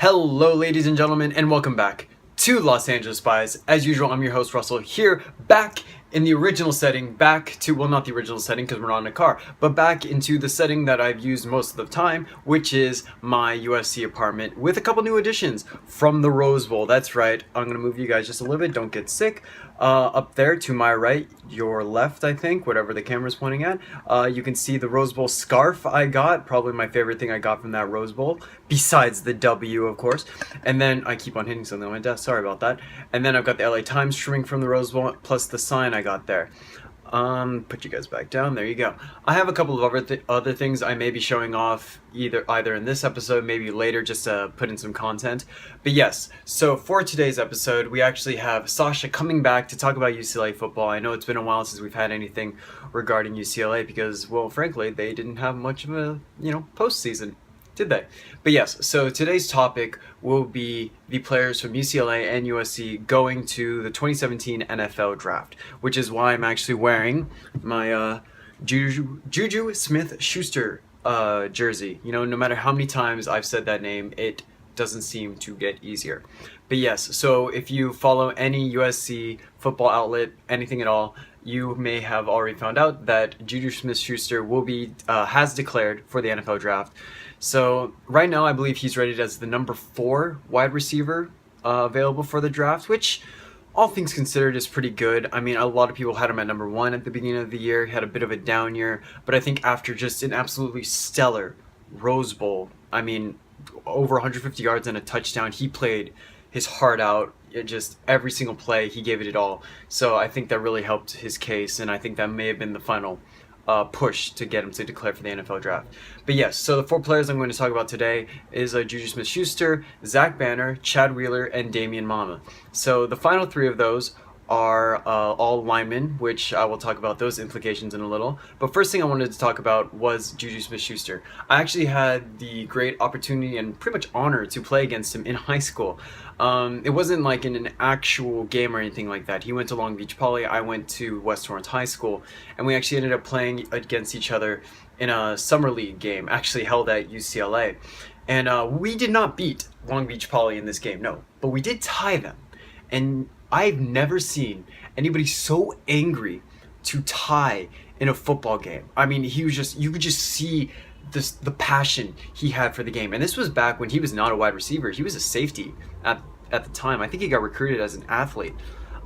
Hello, ladies and gentlemen, and welcome back to Los Angeles Spies. As usual, I'm your host, Russell, here back in the original setting, well, not the original setting because we're not in a car, but back into the setting that I've used most of the time, which is my USC apartment with a couple new additions from the Rose Bowl. That's right, I'm going to move you guys just a little bit, don't get sick. Up there to my right, your left, I think, whatever the camera's pointing at, you can see the Rose Bowl scarf I got, probably my favorite thing I got from that Rose Bowl, besides the W, of course. And then, I keep on hitting something on my desk, sorry about that. And then I've got the LA Times string from the Rose Bowl, plus the sign I got there. Put you guys back down, there you go. I have a couple of other things I may be showing off either in this episode, maybe later, just to put in some content. But yes, so for today's episode, we actually have Sasha coming back to talk about UCLA football. I know it's been a while since we've had anything regarding UCLA because, well, frankly, they didn't have much of a, postseason, did they? But yes, so today's topic will be the players from UCLA and USC going to the 2017 NFL Draft, which is why I'm actually wearing my Juju Smith-Schuster jersey. No matter how many times I've said that name, it doesn't seem to get easier. But yes, so if you follow any USC football outlet, anything at all, you may have already found out that Juju Smith-Schuster will be has declared for the NFL Draft. So right now, I believe he's rated as the number 4 wide receiver available for the draft, which, all things considered, is pretty good. I mean, a lot of people had him at number 1 at the beginning of the year. He had a bit of a down year, but I think after just an absolutely stellar Rose Bowl, I mean, over 150 yards and a touchdown, he played his heart out. Just every single play, he gave it all. So I think that really helped his case, and I think that may have been the final push to get him to declare for the NFL Draft. But yes, so the 4 players I'm going to talk about today is Juju Smith-Schuster, Zach Banner, Chad Wheeler, and Damian Mama. So the final 3 of those are all linemen, which I will talk about those implications in a little. But first thing I wanted to talk about was Juju Smith-Schuster. I actually had the great opportunity and pretty much honor to play against him in high school. It wasn't like in an actual game or anything like that. He went to Long Beach Poly, I went to West Torrance High School, and we actually ended up playing against each other in a summer league game, actually held at UCLA. And we did not beat Long Beach Poly in this game, no, but we did tie them. And I've never seen anybody so angry to tie in a football game. I mean, he was just, you could just see the passion he had for the game. And this was back when he was not a wide receiver. He was a safety at the time. I think he got recruited as an athlete.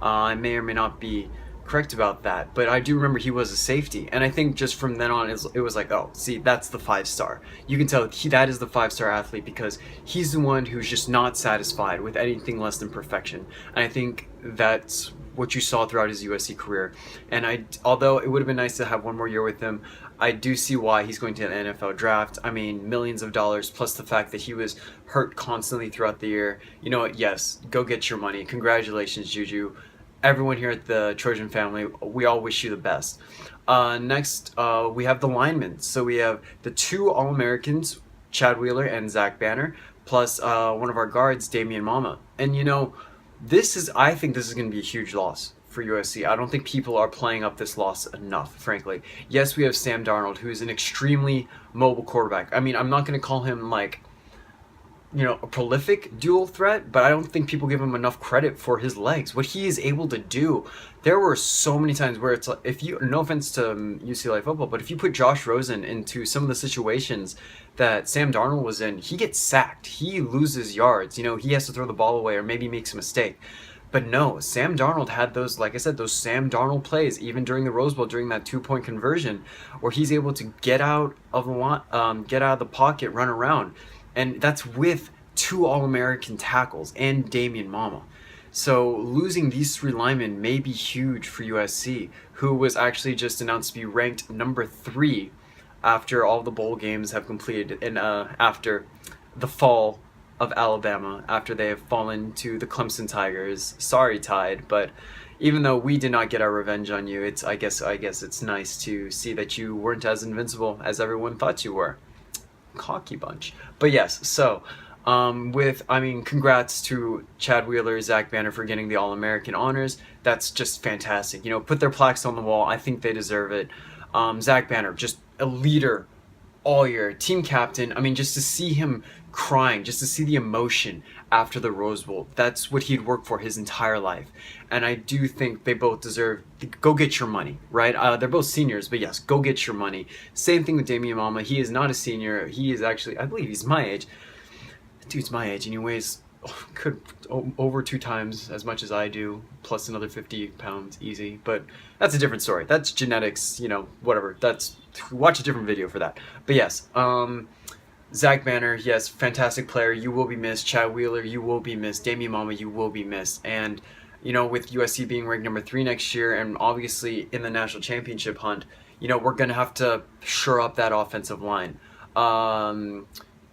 I may or may not be correct about that, but I do remember he was a safety. And I think just from then on, it was like, oh, see, that's the 5-star. You can tell that is the 5-star athlete because he's the one who's just not satisfied with anything less than perfection. And I think that's what you saw throughout his USC career. And although it would have been nice to have one more year with him, I do see why he's going to the NFL Draft. I mean, millions of dollars, plus the fact that he was hurt constantly throughout the year. You know what? Yes, go get your money. Congratulations, Juju. Everyone here at the Trojan family, we all wish you the best. Next, we have the linemen. So we have the 2 All-Americans, Chad Wheeler and Zach Banner, plus one of our guards, Damian Mama. And I think this is going to be a huge loss for USC. I don't think people are playing up this loss enough, frankly. Yes, we have Sam Darnold, who is an extremely mobile quarterback. I mean, I'm not going to call him like, a prolific dual threat, but I don't think people give him enough credit for his legs. What he is able to do, there were so many times where it's like, no offense to UCLA football, but if you put Josh Rosen into some of the situations that Sam Darnold was in, he gets sacked. He loses yards. He has to throw the ball away or maybe makes a mistake. But no, Sam Darnold had those, like I said, those Sam Darnold plays, even during the Rose Bowl, during that 2-point conversion, where he's able to get out of the pocket, run around. And that's with 2 All-American tackles and Damian Mama. So losing these 3 linemen may be huge for USC, who was actually just announced to be ranked number 3 after all the bowl games have completed and after the fall of Alabama, after they have fallen to the Clemson Tigers. Sorry, Tide, but even though we did not get our revenge on you, I guess it's nice to see that you weren't as invincible as everyone thought you were. Cocky bunch. But yes, so congrats to Chad Wheeler, Zach Banner for getting the All-American honors. That's just fantastic. Put their plaques on the wall. I think they deserve it. Zach Banner, just a leader all year, team captain. I mean, just to see him crying, just to see the emotion after the Rose Bowl, that's what he'd worked for his entire life. And I do think they both deserve go get your money, right? They're both seniors, but yes, go get your money. Same thing with Damian Mama. He is not a senior. He is actually, I believe he's my age. Dude's my age, and he weighs over 2 times as much as I do, plus another 50 pounds easy. But that's a different story. That's genetics, whatever. Watch a different video for that. But yes, Zach Banner, yes, fantastic player. You will be missed. Chad Wheeler, you will be missed. Damian Mama, you will be missed. And with USC being ranked number 3 next year, and obviously in the national championship hunt, we're gonna have to shore up that offensive line.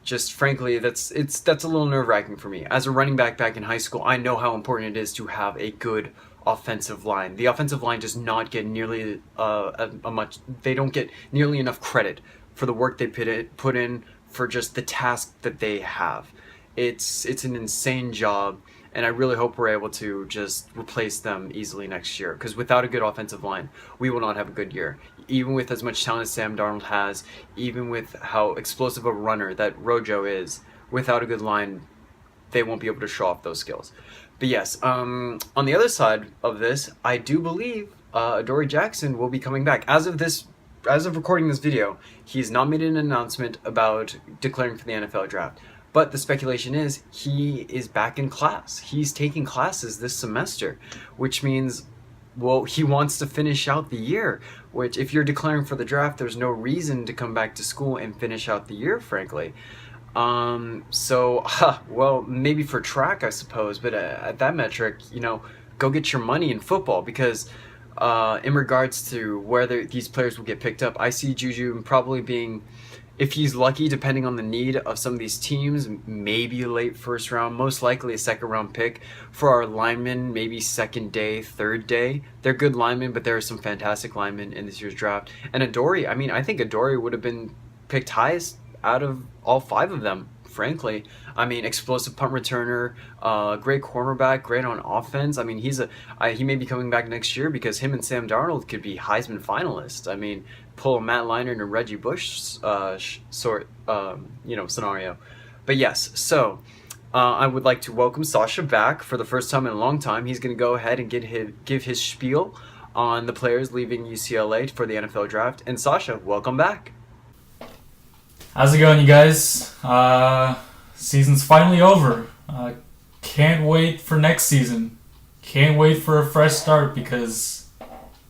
Just frankly, that's a little nerve-wracking for me. As a running back in high school, I know how important it is to have a good offensive line. The offensive line does not get nearly they don't get nearly enough credit for the work they put in for just the task that they have. It's an insane job, and I really hope we're able to just replace them easily next year, because without a good offensive line, we will not have a good year. Even with as much talent as Sam Darnold has, even with how explosive a runner that Rojo is, without a good line, they won't be able to show off those skills. But yes, on the other side of this, I do believe Adoree Jackson will be coming back. As of recording this video, he's not made an announcement about declaring for the NFL draft. But the speculation is he is back in class. He's taking classes this semester, which means, well, he wants to finish out the year, which if you're declaring for the draft, there's no reason to come back to school and finish out the year, frankly. Well, maybe for track, I suppose, but at that metric, go get your money in football, because in regards to whether these players will get picked up, I see Juju probably being, if he's lucky, depending on the need of some of these teams, maybe a late first round, most likely a second round pick. For our linemen, maybe second day, third day. They're good linemen, but there are some fantastic linemen in this year's draft. And Adoree, I think Adoree would have been picked highest out of all 5 of them, frankly. Explosive punt returner, great cornerback, great on offense. He may be coming back next year, because him and Sam Darnold could be Heisman finalists. Pull a Matt Leinart and a Reggie Bush scenario. But yes, so I would like to welcome Sasha back for the first time in a long time. He's going to go ahead and give his spiel on the players leaving UCLA for the NFL draft. And Sasha, welcome back. How's it going, you guys? Season's finally over. Can't wait for next season. Can't wait for a fresh start, because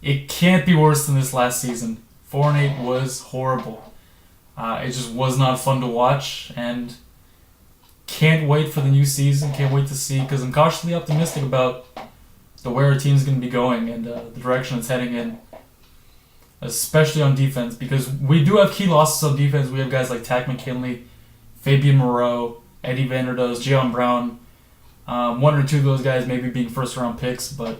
it can't be worse than this last season. 4-8 was horrible. It just was not fun to watch, and can't wait for the new season. Can't wait to see, because I'm cautiously optimistic about where our team's going to be going and the direction it's heading in, especially on defense, because we do have key losses on defense. We have guys like Takk McKinley, Fabian Moreau, Eddie Vanderdoes, Jayon Brown. 1 or 2 of those guys maybe being first-round picks, but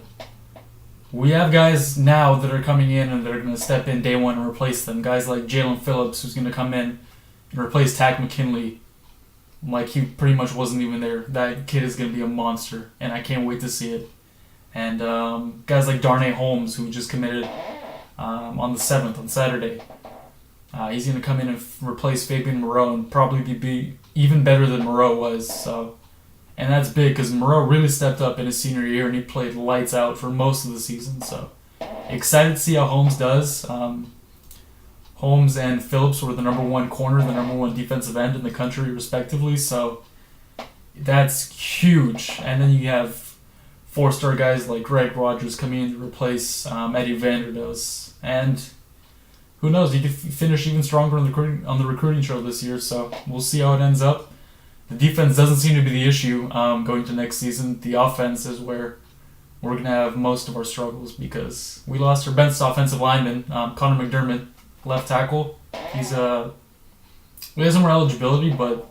we have guys now that are coming in and they're going to step in day one and replace them. Guys like Jalen Phillips, who's going to come in and replace Takk McKinley like he pretty much wasn't even there. That kid is going to be a monster, and I can't wait to see it. And guys like Darnay Holmes, who just committed on the 7th, on Saturday. He's going to come in and replace Fabian Moreau and probably be even better than Moreau was. So, and that's big, because Moreau really stepped up in his senior year and he played lights out for most of the season. So excited to see how Holmes does. Holmes and Phillips were the number 1 corner, the number 1 defensive end in the country, respectively. So that's huge. And then you have 4-star guys like Greg Rogers coming in to replace Eddie Vanderdoes. And who knows, he could finish even stronger on the recruiting trail this year. So we'll see how it ends up. The defense doesn't seem to be the issue going to next season. The offense is where we're going to have most of our struggles, because we lost our best offensive lineman, Connor McDermott, left tackle. He has more eligibility, but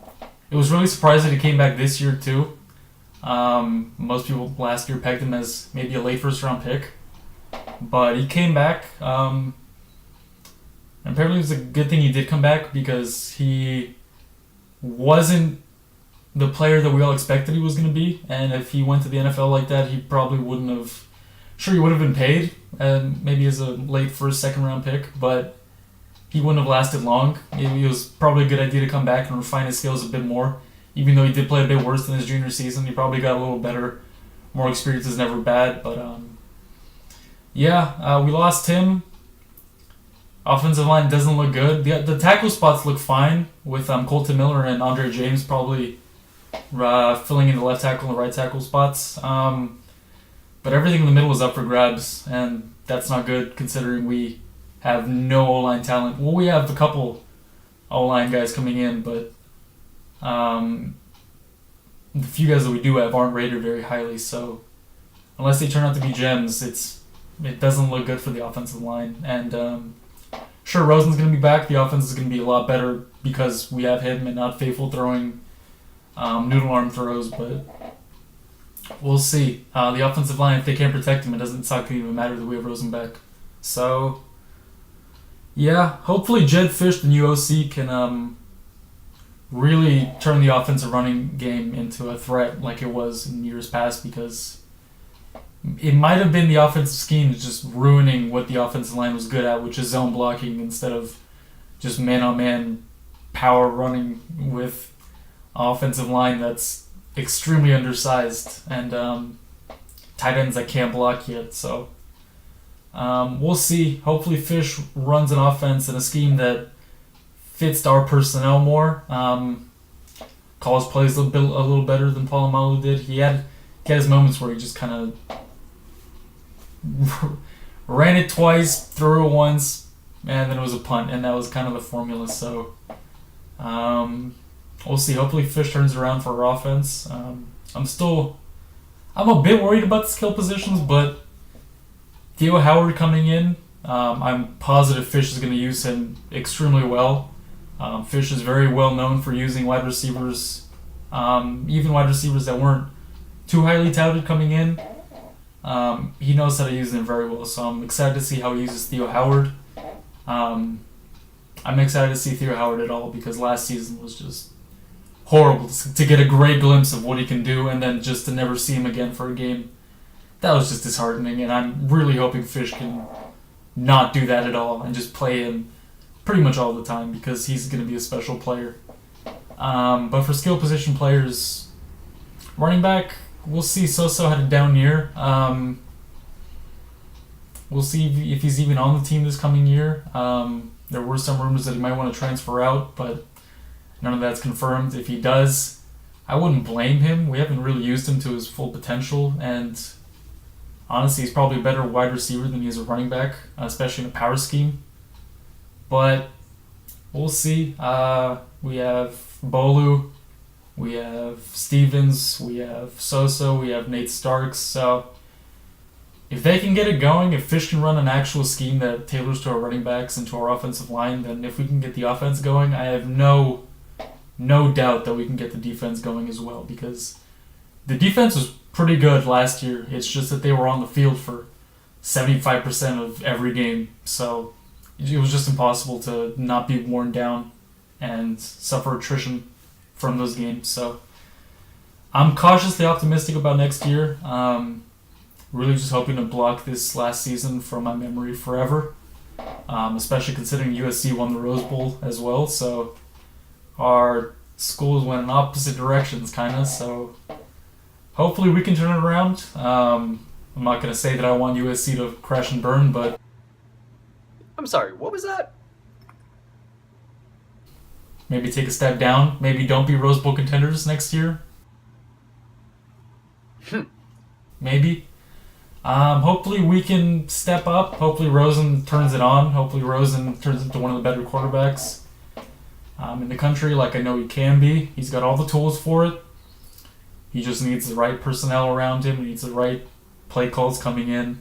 it was really surprising he came back this year too. Most people last year pegged him as maybe a late first-round pick, but he came back. Apparently it was a good thing he did come back, because he wasn't the player that we all expected he was going to be, and if he went to the NFL like that, he probably wouldn't have... Sure, he would have been paid, maybe as a late first, second-round pick, but he wouldn't have lasted long. It was probably a good idea to come back and refine his skills a bit more. Even though he did play a bit worse than his junior season, he probably got a little better. More experience is never bad, but we lost him. Offensive line doesn't look good. The tackle spots look fine with Colton Miller and Andre James probably filling in the left tackle and the right tackle spots. But everything in the middle is up for grabs, and that's not good considering we have no O-line talent. Well, we have a couple O-line guys coming in, but the few guys that we do have aren't rated very highly, so unless they turn out to be gems, it doesn't look good for the offensive line. And sure, Rosen's going to be back. The offense is going to be a lot better because we have him and not Faithful throwing noodle arm throws, but we'll see. The offensive line, if they can't protect him, it's not going to even matter that we have Rosen back. So, yeah, hopefully Jed Fish, the new OC, can really turn the offensive running game into a threat like it was in years past, because it might have been the offensive scheme just ruining what the offensive line was good at, which is zone blocking instead of just man-on-man power running with offensive line that's extremely undersized and tight ends that can't block yet. So we'll see. Hopefully Fish runs an offense and a scheme that fits our personnel more. Calls plays a little better than Polamalu did. He had his moments where he just kind of ran it twice, threw it once, and then it was a punt, and that was kind of the formula. So we'll see. Hopefully Fish turns around for our offense. I'm a bit worried about the skill positions, but Theo Howard coming in, I'm positive Fish is going to use him extremely well. Fish is very well known for using wide receivers, even wide receivers that weren't too highly touted coming in. He knows how to use them very well, so I'm excited to see how he uses Theo Howard. I'm excited to see Theo Howard at all because last season was just horrible to get a great glimpse of what he can do and then just to never see him again for a game. That was just disheartening, and I'm really hoping Fish can not do that at all and just play him pretty much all the time because he's going to be a special player. But for skill position players, running back, we'll see. Soso had a down year. We'll see if he's even on the team this coming year. There were some rumors that he might want to transfer out, but none of that's confirmed. If he does, I wouldn't blame him. We haven't really used him to his full potential, and honestly, he's probably a better wide receiver than he is a running back, especially in a power scheme. But we'll see. We have Bolu, we have Stevens, we have Soso, we have Nate Starks. So if they can get it going, if Fish can run an actual scheme that tailors to our running backs and to our offensive line, then if we can get the offense going, I have no doubt that we can get the defense going as well, because the defense was pretty good last year. It's just that they were on the field for 75% of every game. So it was just impossible to not be worn down and suffer attrition from those games. So I'm cautiously optimistic about next year. Really just hoping to block this last season from my memory forever, especially considering USC won the Rose Bowl as well. So our schools went in opposite directions, kind of. So hopefully we can turn it around. I'm not going to say that I want USC to crash and burn, but I'm sorry, what was that? maybe take a step down. Maybe don't be Rose Bowl contenders next year. Maybe. Hopefully we can step up. Hopefully Rosen turns it on. Hopefully Rosen turns into one of the better quarterbacks in the country, like I know he can be. He's got all the tools for it. He just needs the right personnel around him. He needs the right play calls coming in.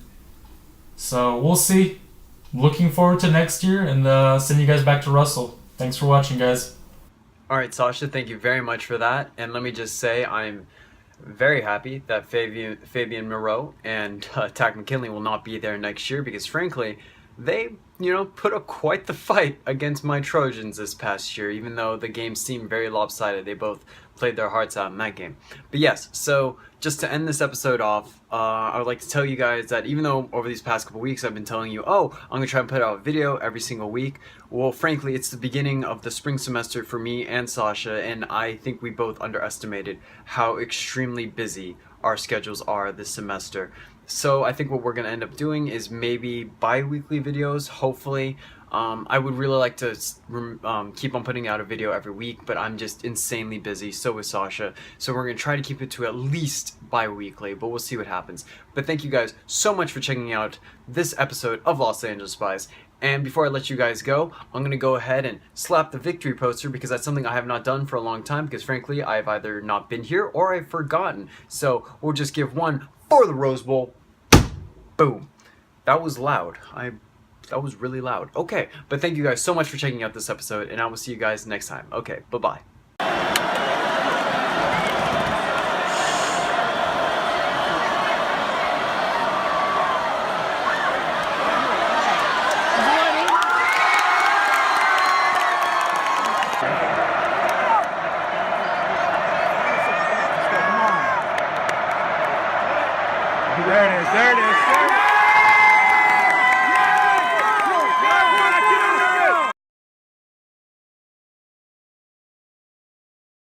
So we'll see. Looking forward to next year, and send you guys back to Russell. Thanks for watching, guys. All right, Sasha, thank you very much for that. And let me just say I'm very happy that Fabian Moreau and Tack McKinley will not be there next year because, frankly, they, put up quite the fight against my Trojans this past year, even though the game seemed very lopsided. They both played their hearts out in that game. But yes, so just to end this episode off, I would like to tell you guys that even though over these past couple weeks I've been telling you, I'm going to try and put out a video every single week, well, frankly, it's the beginning of the spring semester for me and Sasha, and I think we both underestimated how extremely busy our schedules are this semester. So I think what we're going to end up doing is maybe bi-weekly videos, hopefully. I would really like to keep on putting out a video every week, but I'm just insanely busy, so is Sasha. So we're going to try to keep it to at least bi-weekly, but we'll see what happens. But thank you guys so much for checking out this episode of Los Angeles Spies. And before I let you guys go, I'm going to go ahead and slap the victory poster because that's something I have not done for a long time because frankly, I've either not been here or I've forgotten. So we'll just give one for the Rose Bowl. Boom. That was loud. That was really loud. Okay, but thank you guys so much for checking out this episode, and I will see you guys next time. Okay, bye-bye. There it is, there it is, there it is.